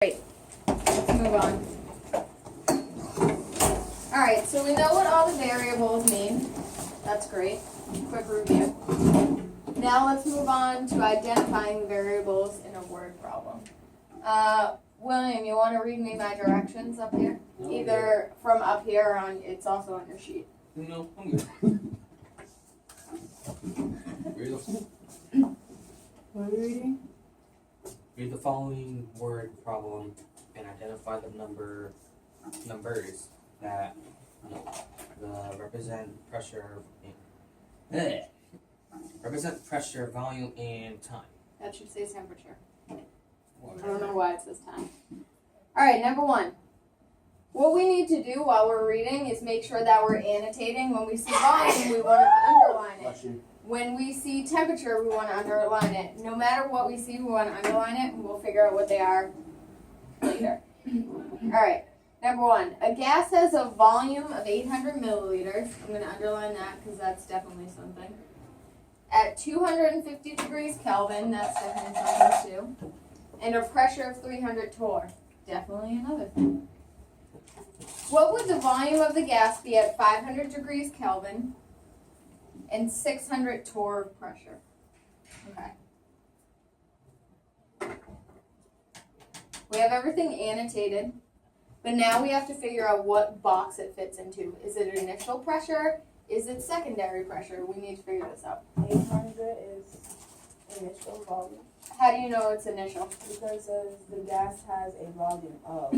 Great. Let's move on. Alright, so we know what all the variables mean. That's great. Quick review. Now let's move on to identifying variables in a word problem. William, you want to read me my directions up here? Either from up here or on, it's also on your sheet. No, I'm good. What are we reading? Read the following word problem and identify the numbers that represent pressure, volume, and time. That should say temperature. I don't know why it says time. Alright, number one. What we need to do while we're reading is make sure that we're annotating. When we see volume, we want to underline it. When we see temperature, we want to underline it. No matter what we see, we want to underline it, and we'll figure out what they are later. Alright, number one. A gas has a volume of 800 milliliters. I'm going to underline that because that's definitely something. At 250 degrees Kelvin, that's definitely something too. And a pressure of 300 torr. Definitely another thing. What would the volume of the gas be at 500 degrees Kelvin and 600 torr of pressure? Okay. We have everything annotated, but now we have to figure out what box it fits into. Is it initial pressure? Is it secondary pressure? We need to figure this out. 800 is initial volume. How do you know it's initial? Because it says the gas has a volume of.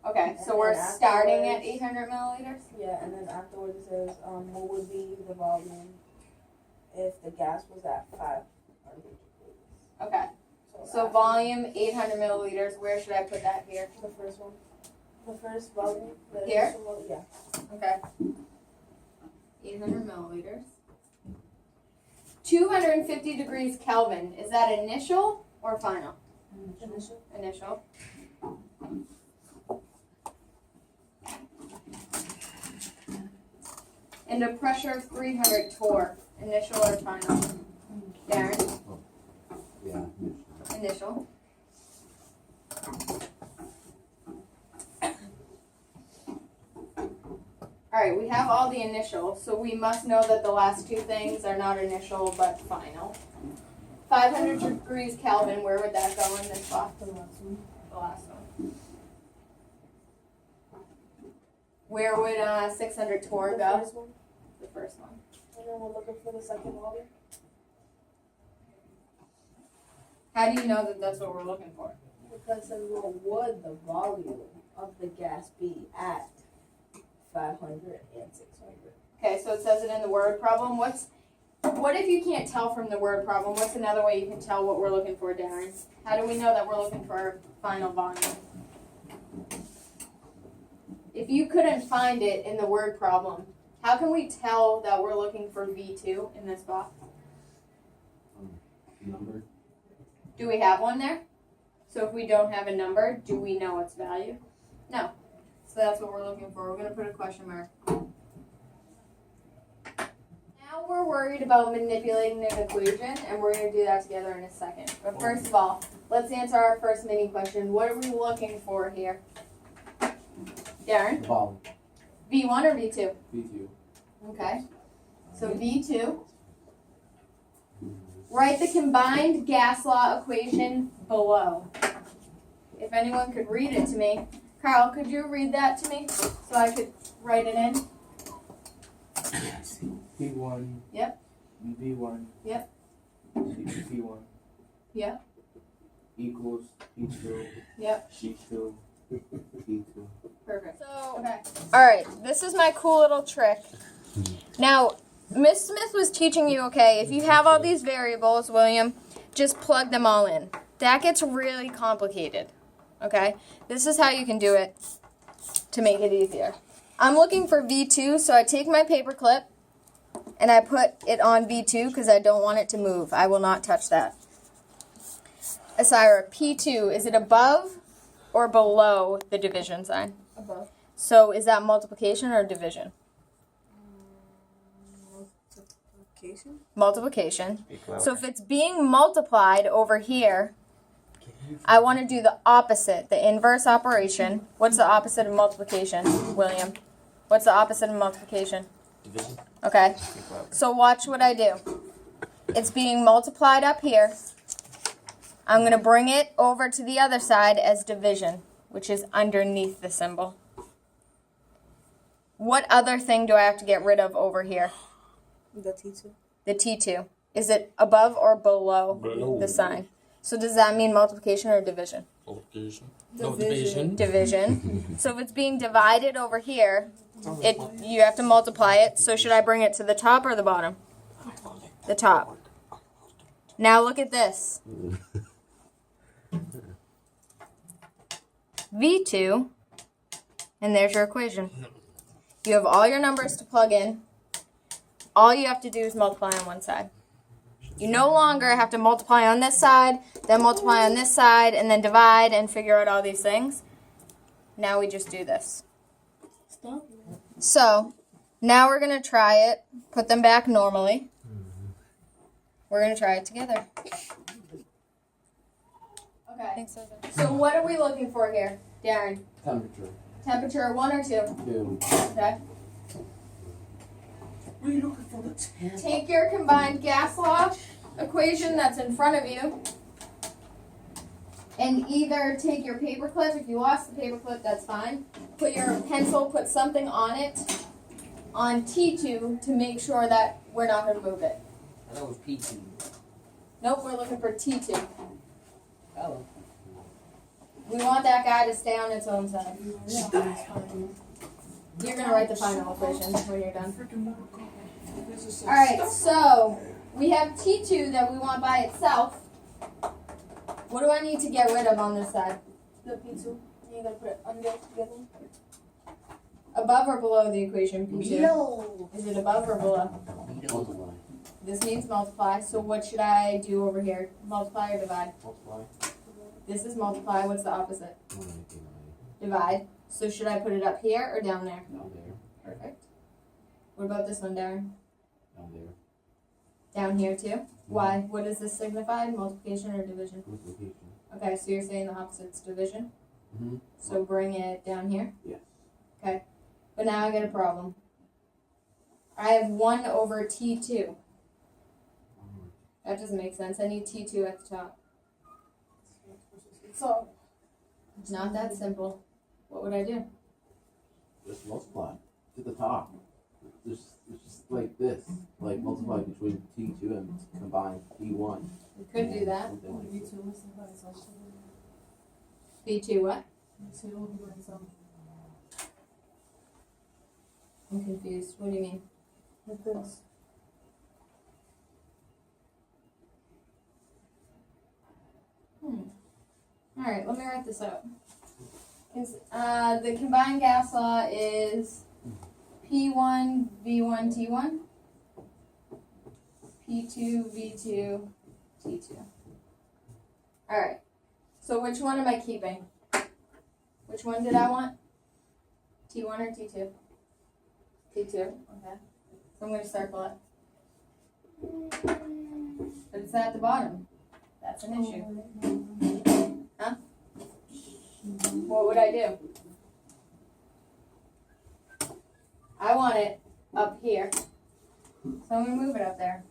Okay, so And we're then starting at afterwards- 800 milliliters? Yeah, and then afterwards it says what would be the volume if the gas was at 500 degrees. Okay, so after- volume 800 milliliters. Where should I put that here? The first one. The first volume. The Here? initial volume, yeah. Okay. 800 milliliters. 250 degrees Kelvin. Is that initial or final? Initial. Initial. And a pressure of 300 torr. Initial or final? Darren? Yeah. Initial. Alright, we have all the initials, so we must know that the last two things are not initial but final. 500 degrees Kelvin, where would that go in this box? The last one. The last one. Where would 600 torr The go? first one. The first one. And then we're looking for the second volume. How do you know that that's what we're looking for? Because it says what would the volume of the gas be at 500 and 600. Okay, so it says it in the word problem. What if you can't tell from the word problem? What's another way you can tell what we're looking for, Darren? How do we know that we're looking for our final volume? If you couldn't find it in the word problem, how can we tell that we're looking for V2 in this box? Number. Do we have one there? So if we don't have a number, do we know its value? No. So that's what we're looking for. We're going to put a question mark. Now we're worried about manipulating an equation, and we're going to do that together in a second. But first of all, let's answer our first mini question. What are we looking for here? Darren? Volume. V1 or V2? V2. Okay. So V2. Write the combined gas law equation below. If anyone could read it to me. Carl, could you read that to me so I could write it in? P1. Yep. V1. Yep. P1. Yep. Equals P2. Yep. C2. P2. Perfect. So, okay. All right. This is my cool little trick. Now, Miss Smith was teaching you, okay, if you have all these variables, William, just plug them all in. That gets really complicated, okay? This is how you can do it to make it easier. I'm looking for V2, so I take my paper clip and I put it on V2 because I don't want it to move. I will not touch that. Asira, P2, is it above or below the division sign? Above. So is that multiplication or division? Multiplication. Multiplication. So if it's being multiplied over here, I want to do the opposite, the inverse operation. What's the opposite of multiplication, William? What's the opposite of multiplication? Division. Okay. So watch what I do. It's being multiplied up here. I'm going to bring it over to the other side as division, which is underneath the symbol. What other thing do I have to get rid of over here? The T2. The T2. Is it above or below the sign? So does that mean multiplication or division? Multiplication. Division. No, division. Division. So if it's being divided over here, you have to multiply it. So should I bring it to the top or the bottom? The top. Now look at this. V2, and there's your equation. You have all your numbers to plug in. All you have to do is multiply on one side. You no longer have to multiply on this side, then multiply on this side, and then divide and figure out all these things. Now we just do this. Stop. So, now we're going to try it. Put them back normally. We're going to try it together. Okay. So what are we looking for here, Darren? Temperature. Temperature 1 or 2? 2. Okay. What are you looking for? The 10? Take your combined gas law equation that's in front of you and either take your paperclip. If you lost the paperclip, that's fine. Put your pencil, put something on it, on T2 to make sure that we're not going to move it. That was P2. Nope, we're looking for T2. Oh. We want that guy to stay on its own side. You're going to write the final equation when you're done. Alright, so we have T2 that we want by itself. What do I need to get rid of on this side? The P2. You gotta put it under together. Above or below the equation P2? No. Is it above or below? Multiply. This means multiply, so what should I do over here? Multiply or divide? Multiply. This is multiply, what's the opposite? 199. Divide. So should I put it up here or down there? Down there. Perfect. What about this one, Darren? Down there. Down here too? Why? What does this signify? Multiplication or division? Multiplication. Okay, so you're saying the opposite's division? Mm-hmm. So bring it down here? Yes. Okay. But now I get a problem. I have 1 over T2. That doesn't make sense. I need T2 at the top. So, It's not that simple. What would I do? Just multiply to the top. It's just like this. Like multiply between T2 and combine T1. We could do that. Something like that. B2 what? I'm confused. What do you mean? like this. Alright, let me write this out. The combined gas law is P1, V1, T1. P2, V2, T2. Alright. So which one am I keeping? Which one did I want? T1 or T2? T2. Okay. So I'm going to circle it. But it's at the bottom. That's an issue. Huh? What would I do? I want it up here. So I'm going to move it up there.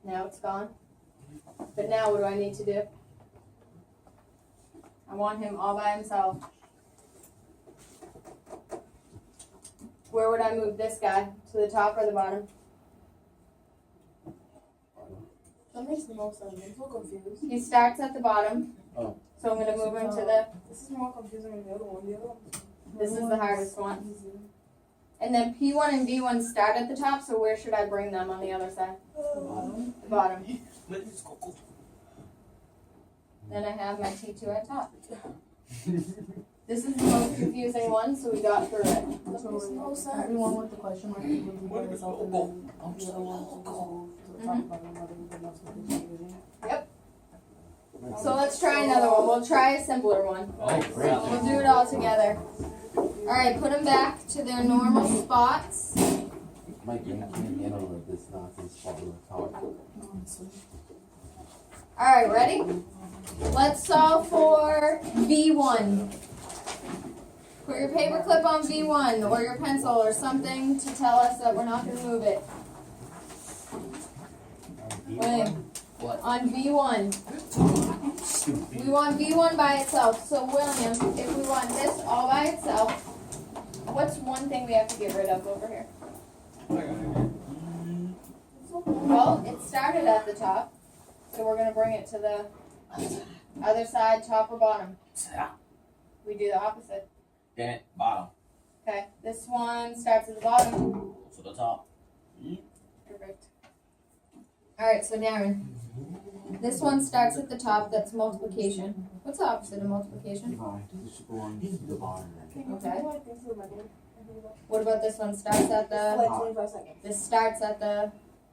Now it's gone. But now what do I need to do? I want him all by himself. Where would I move this guy? To the top or the bottom? That makes the most sense. I'm so confused. He starts at the bottom. Oh. So I'm going to move him to the... This is more confusing than the other one. The other one. This is the hardest one. And then P1 and V1 start at the top, so where should I bring them on the other side? The bottom. Then I have my T2 at top. This is the most confusing one, so we got through it. That makes no sense. Everyone with the question mark would be by itself, and then the other one to go to the top by another with the multiplication. So let's try another one. We'll try a simpler one. Oh, great. We'll do it all together. Alright, put them back to their normal spots. My brain can't handle this nonsense while we're talking. Alright, ready? Let's solve for V1. Put your paper clip on V1 or your pencil or something to tell us that we're not going to move it. William, What? on V1. We want V1 by itself. So William, if we want this all by itself, what's one thing we have to get rid of over here? Well, it started at the top, so we're going to bring it to the other side, top or bottom. We do the opposite. Damn it, bottom. Okay, this one starts at the bottom. To the top. Perfect. Alright, so Darren, this one starts at the top, that's multiplication. What's the opposite of multiplication? Divide. This should go on the bottom then. Okay. What about this one? Starts at the, Like 25 seconds. this starts at the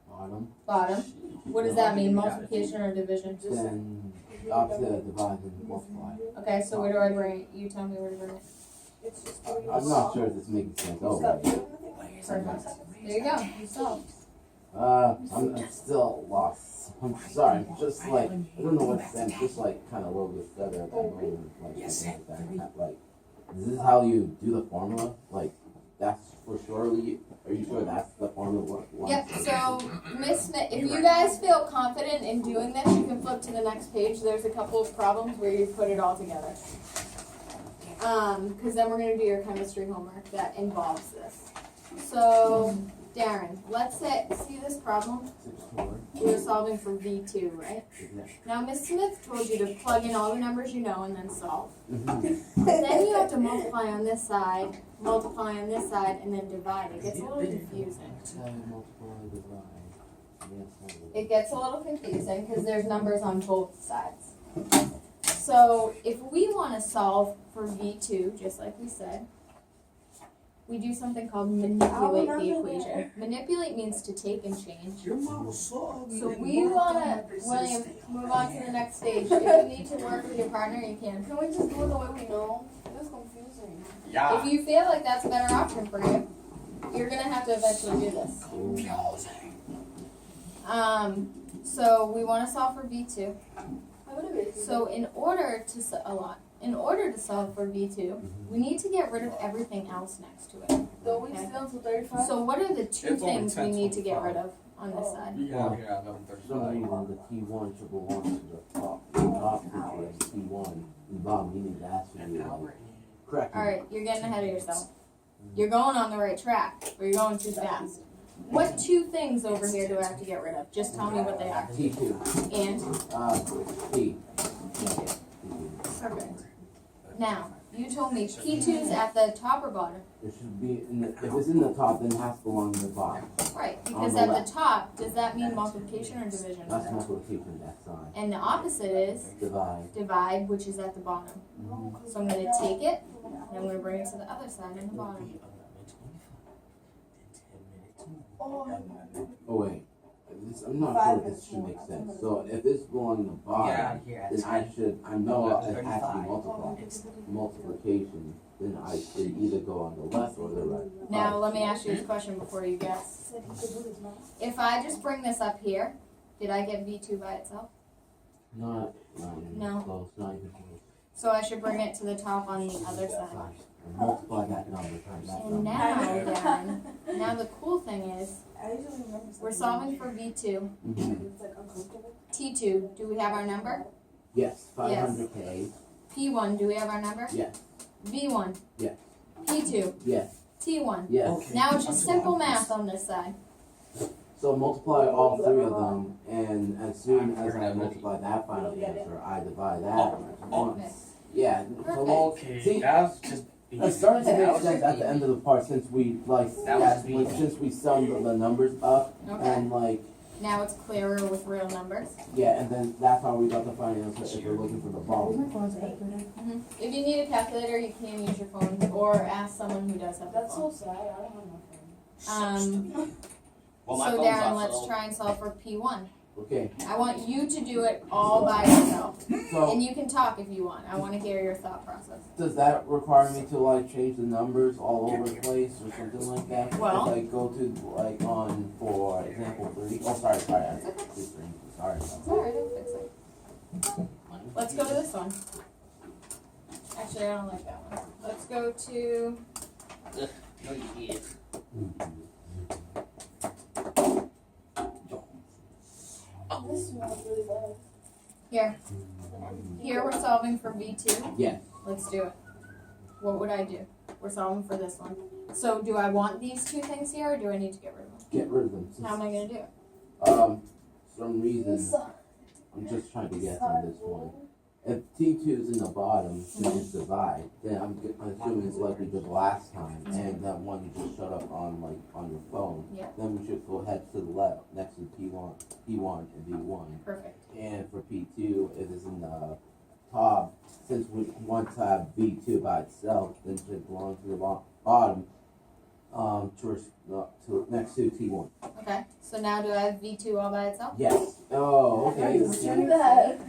Bottom. bottom. What does that mean, multiplication or division? Then the opposite of divide and multiply. Okay, so where do I bring it? You tell me where to bring it. It's just I'm not sure if this makes sense. Oh, right. Perfect. There you go, you solved. I'm still lost. I'm sorry. I'm just like, I don't know what to say. I'm just like kind of a little bit stutter at that moment. Like, something like that. Like, is this how you do the formula? Like, that's for sure. Are you sure that's the formula? Yep, so Miss Smith, if you guys feel confident in doing this, you can flip to the next page. There's a couple of problems where you put it all together. Because then we're going to do your chemistry homework that involves this. So, Darren, let's say, see this problem? We were solving for V2, right? Now, Miss Smith told you to plug in all the numbers you know and then solve. Then you have to multiply on this side, multiply on this side, and then divide. It gets a little confusing. It gets a little confusing because there's numbers on both sides. So if we want to solve for V2, just like we said, we do something called manipulate the equation. Manipulate means to take and change. So we want to, William, move on to the next stage. If you need to work with your partner, you can. Can we just do it the way we know? It was confusing. Yeah. If you feel like that's a better option for you, you're going to have to eventually do this. So we want to solve for V2. So in order to solve for V2, we need to get rid of everything else next to it. Don't we Okay. still to 35? So what are the two It's only things we need to get 10:25. rid of on this side? You get out here at For some reason, the T1 should belong to the top. The top is T1. The bottom meaning that should be like correct. Alright, you're getting ahead of yourself. You're going on the right track, but you're going too fast. What two things over here do I have to get rid of? Just tell me what they are. T2. And T. P2. Perfect. Now, you told me P2's at the top or bottom? It should be in the, if it's in the top, then it has to belong in the bottom. Right, because On the at left. the top, does that mean multiplication or division? That's multiplication, that sign. And the opposite is Divide. divide, which is at the bottom. So I'm going to take it, and I'm going to bring it to the other side in the bottom. Oh wait, I'm not sure if this should make sense. So if this belongs in the bottom, then I know it has to be multiplication. Then I should either go on the left or the right. Now, let me ask you this question before you guess. If I just bring this up here, did I get V2 by itself? Not even No. close, not even close. So I should bring it to the top on the other side. And multiply that number times that And number. now, Darren, now the cool thing is, I usually remember we're solving for V2. Mhm. It's like uncomfortable. T2, do we have our number? Yes, 500K. P1, do we have our number? Yes. V1? Yes. P2? Yes. T1? Yes. Now it's just simple math on this side. So multiply all three of them, and as soon as I multiply that final answer, I divide that once. Yeah. So Okay, see, that's just. it's starting to make sense at the end of the part since we That was me. since we summed the numbers up Okay. and like Now it's clearer with real numbers. yeah, and then that's how we got the final answer if we're looking for the volume. If you need a calculator, you can use your phone or ask someone who does have a That's so phone. sad. I don't have my phone. Well, my So phone's Darren, off, let's so- try and solve for P1. Okay, I want you to do it all by yourself. so And you can talk if you want. I want to hear your thought process. does that require me to like change the numbers all over the place or something like that? Well- If I go to like on, for example, 3. Oh, sorry, I did 3. Sorry. It's alright, I'll fix it. Let's go to this one. Actually, I don't like that one. Let's go to. No, you idiot. This smells really bad. Here we're solving for V2. Yes. Let's do it. What would I do? We're solving for this one. So do I want these two things here or do I need to get rid of them? Get rid of them. How am I going to do it? Some reason, I'm just trying to guess on this one. If T2 is in the bottom, then it's divide. Then I'm assuming it's like we did last time, and that one just showed up on like on your phone. Yeah. Then we should go ahead to the left next to P1 and V1. Perfect. And for P2, if it's in the top, since we want to have V2 by itself, then it should belong to the bottom. To next to T1. Okay. So now do I have V2 all by itself? Yes. Oh, okay. Let's do that.